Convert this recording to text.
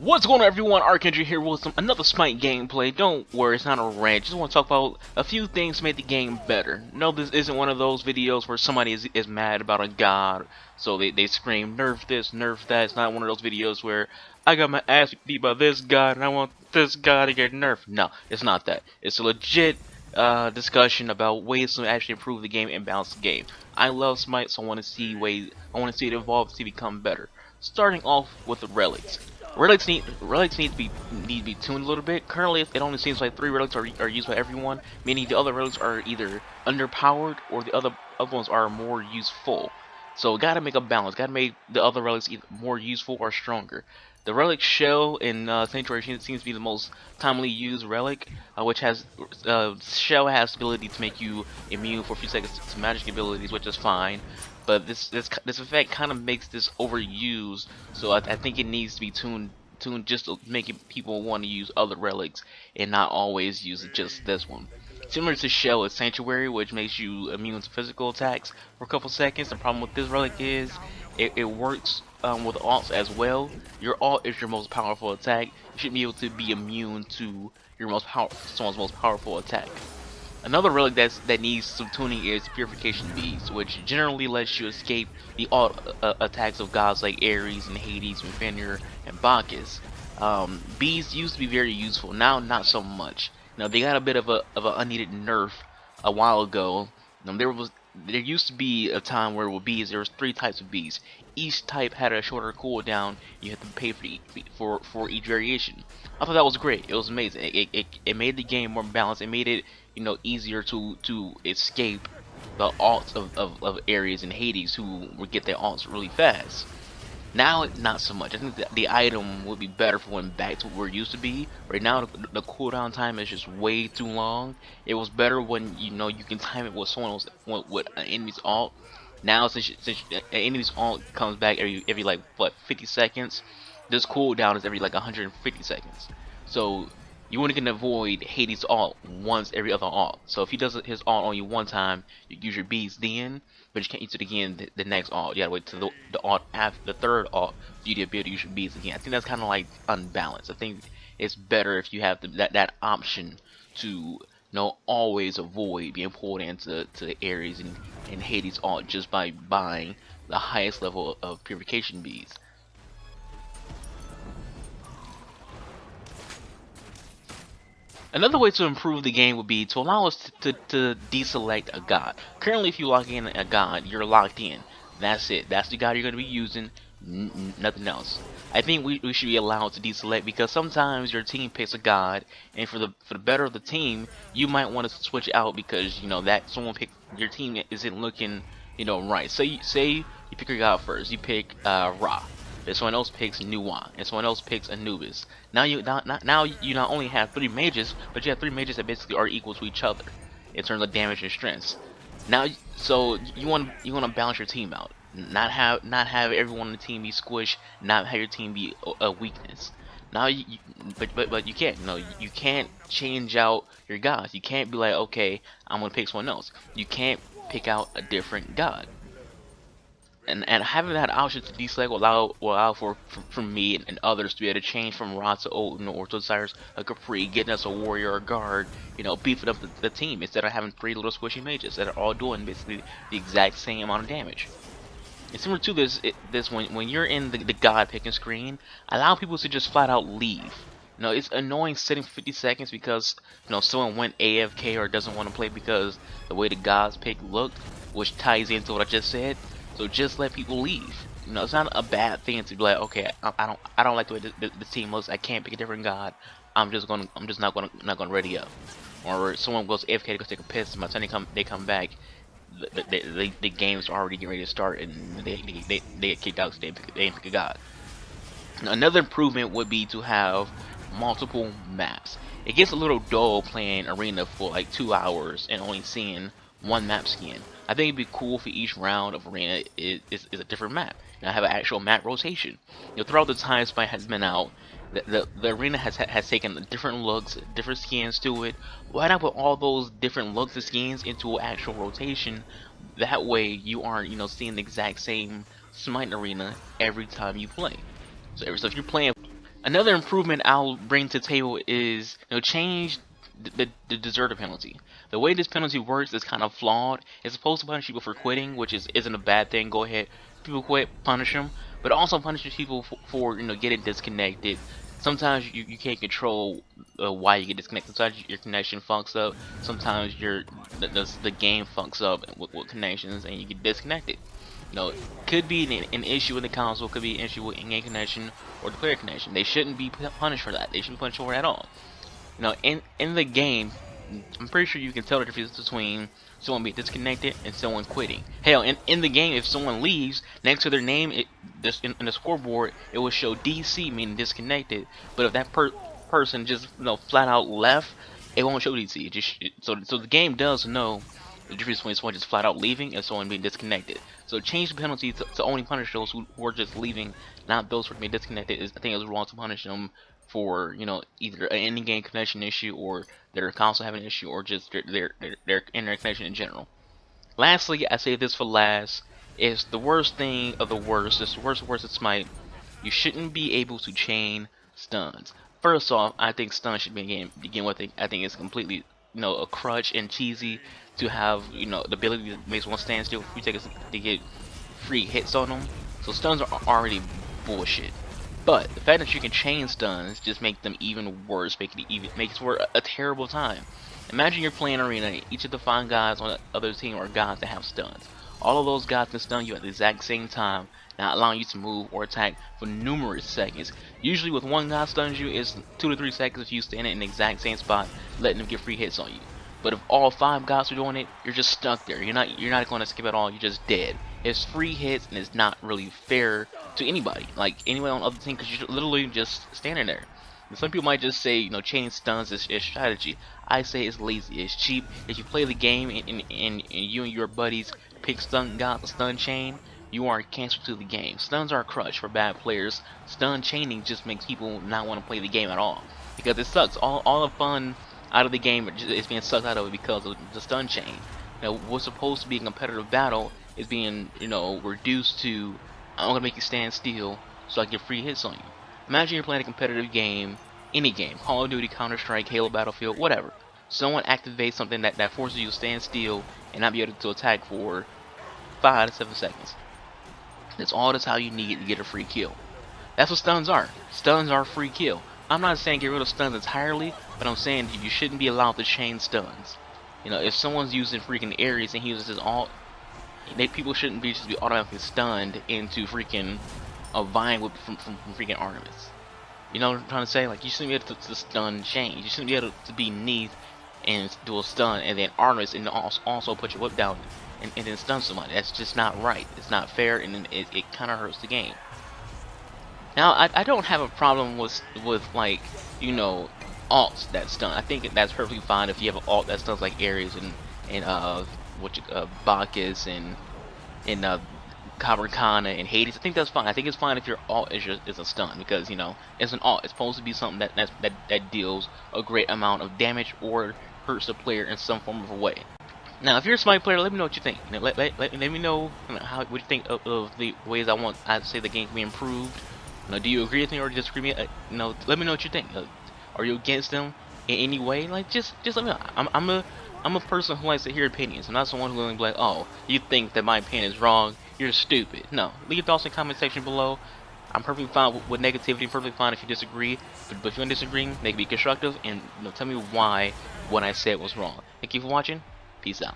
What's going on, everyone? Archangel here with another Smite gameplay. Don't worry, it's not a rant. Just want to talk about a few things to make the game better. No, this isn't one of those videos where somebody is mad about a god, so they scream, nerf this, nerf that. It's not one of those videos where I got my ass beat by this god and I want this god to get nerfed. No, it's not that. It's a legit discussion about ways to actually improve the game and balance the game. I love Smite, so I want to see it evolve to become better. Starting off with the relics. Relics need to be tuned a little bit. Currently, it only seems like 3 relics are used by everyone, meaning the other relics are either underpowered or the other ones are more useful. So gotta make a balance. Gotta make the other relics either more useful or stronger. The relic shell in Sanctuary seems to be the most commonly used relic, which has shell has the ability to make you immune for a few seconds to magic abilities, which is fine. But this effect kind of makes this overused, so I think it needs to be tuned just to make people want to use other relics and not always use just this one. Similar to Shell is Sanctuary, which makes you immune to physical attacks for a couple seconds. The problem with this relic is it works with alts as well. Your alt is your most powerful attack. You should be able to be immune to someone's most powerful attack. Another relic that needs some tuning is Purification Beads, which generally lets you escape the alt attacks of gods like Ares and Hades and Fenrir and Bacchus. Beads used to be very useful, now not so much. Now they got a bit of an unneeded nerf a while ago. There used to be a time where with beads there was 3 types of beads. Each type had a shorter cooldown. You had to pay for each variation. I thought that was great. It was amazing. It made the game more balanced. It made it easier to escape the alts of Ares and Hades, who would get their alts really fast. Now, not so much. I think the item would be better for when back to where it used to be. Right now, the cooldown time is just way too long. It was better when you can time it with with an enemy's alt. Now, since an enemy's alt comes back every like what 50 seconds, this cooldown is every like 150 seconds. So you only can avoid Hades' alt once every other alt. So if he does his alt on you one time, you use your beads then, but you can't use it again the next alt. You gotta wait till the alt after the third alt for you to be able to use your beads again. I think that's kind of like unbalanced. I think it's better if you have that option to always avoid being pulled into Ares and Hades' alt just by buying the highest level of purification beads. Another way to improve the game would be to allow us to deselect a god. Currently, if you lock in a god, you're locked in. That's it. That's the god you're going to be using. Nothing else. I think we should be allowed to deselect, because sometimes your team picks a god, and for the better of the team, you might want to switch out because that someone picked your team isn't looking right. Say you pick your god first. You pick Ra. If someone else picks Nuwa, and someone else picks Anubis. Now you not only have 3 mages, but you have 3 mages that basically are equal to each other in terms of damage and strength. Now, so you want to balance your team out, not have everyone on the team be squished, not have your team be a weakness. Now but you can't. You can't change out your gods. You can't be like, okay, I'm gonna pick someone else. You can't pick out a different god. And having that option to deselect will allow for me and others to be able to change from Ra to Odin or to Osiris, a Capri, getting us a warrior or a guard, beefing up the team instead of having 3 little squishy mages that are all doing basically the exact same amount of damage. And similar to this when you're in the god picking screen, allow people to just flat out leave. It's annoying sitting for 50 seconds because someone went AFK or doesn't want to play because the way the gods pick looked, which ties into what I just said. So just let people leave. It's not a bad thing to be like, okay, I don't like the way the team looks. I can't pick a different god. I'm just not gonna ready up. Or someone goes AFK to go take a piss. By the time they come back, the game's already getting ready to start, and they get kicked out because they didn't pick a god. Another improvement would be to have multiple maps. It gets a little dull playing arena for like 2 hours and only seeing one map skin. I think it'd be cool for each round of arena is a different map. Have an actual map rotation. Throughout the time Smite has been out, the arena has taken different looks, different skins to it. Why not put all those different looks and skins into an actual rotation? That way you aren't seeing the exact same Smite arena every time you play. So if you're playing Another improvement I'll bring to the table is, change the deserter penalty. The way this penalty works is kind of flawed. It's supposed to punish people for quitting, which isn't a bad thing. Go ahead, people quit, punish them, but it also punishes people for getting disconnected. Sometimes you can't control why you get disconnected. Sometimes your connection fucks up. Sometimes the game fucks up with connections and you get disconnected. It could be an issue with the console, could be an issue with in-game connection or the player connection. They shouldn't be punished for that. They shouldn't be punished for it at all. In the game, I'm pretty sure you can tell the difference between someone being disconnected and someone quitting. Hell, in the game, if someone leaves, next to their name, in the scoreboard, it will show DC, meaning disconnected. But if that person just flat out left, it won't show DC. So the game does know the difference between someone just flat out leaving and someone being disconnected. So change the penalty to only punish those who are just leaving, not those who are being disconnected. I think it's wrong to punish them for either an in-game connection issue or their console having an issue or just their internet connection in general. Lastly, I say this for last, is the worst thing of the worst. It's the worst of Smite. You shouldn't be able to chain stuns. First off, I think stuns should begin with. I think it's completely a crutch and cheesy to have the ability to make someone stand still for 3 seconds to get free hits on them. So stuns are already bullshit. But the fact that you can chain stuns just make them even worse, makes it for a terrible time. Imagine you're playing arena, each of the 5 guys on the other team are guys that have stuns. All of those guys can stun you at the exact same time, not allowing you to move or attack for numerous seconds. Usually with one guy stuns you, it's 2 to 3 seconds if you stand in the exact same spot, letting them get free hits on you. But if all 5 guys are doing it, you're just stuck there. You're not going to skip at all. You're just dead. It's free hits and it's not really fair to anybody, like anyone on the other team, because you're literally just standing there. And some people might just say, chaining stuns is strategy. I say it's lazy. It's cheap. If you play the game and you and your buddies pick stun chain, you are canceled to the game. Stuns are a crutch for bad players. Stun chaining just makes people not want to play the game at all because it sucks. All the fun out of the game is being sucked out of it because of the stun chain. What's supposed to be a competitive battle is being, reduced to, I'm gonna make you stand still so I can get free hits on you. Imagine you're playing a competitive game, any game, Call of Duty, Counter-Strike, Halo, Battlefield, whatever. Someone activates something that forces you to stand still and not be able to attack for 5 to 7 seconds. That's how you need to get a free kill. That's what stuns are. Stuns are free kill. I'm not saying get rid of stuns entirely, but I'm saying you shouldn't be allowed to chain stuns. If someone's using freaking Ares and he uses his ult, people shouldn't just be automatically stunned into freaking a vine from freaking ornaments. You know what I'm trying to say? Like, you shouldn't be able to stun chain. You shouldn't be able to be neath and do a stun and then ornaments and also put your whip down and then stun somebody. That's just not right. It's not fair, and it kind of hurts the game. Now, I don't have a problem with like, alts that stun. I think that's perfectly fine if you have an alt that stuns like Ares and Bacchus and Cabricana and Hades. I think that's fine. I think it's fine if your alt is a stun because it's an alt. It's supposed to be something that deals a great amount of damage or hurts the player in some form of a way. Now, if you're a Smite player, let me know what you think. Let me know what you think of the ways I'd say the game can be improved. Do you agree with me or disagree with me? Let me know what you think. Are you against them in any way? Like, just let me know. I'm a person who likes to hear opinions. I'm not someone who's going to be like, oh, you think that my opinion is wrong? You're stupid. No, leave your thoughts in the comment section below. I'm perfectly fine with negativity. Perfectly fine if you disagree. But if you don't disagree, they can be constructive and tell me why what I said was wrong. Thank you for watching. Peace out.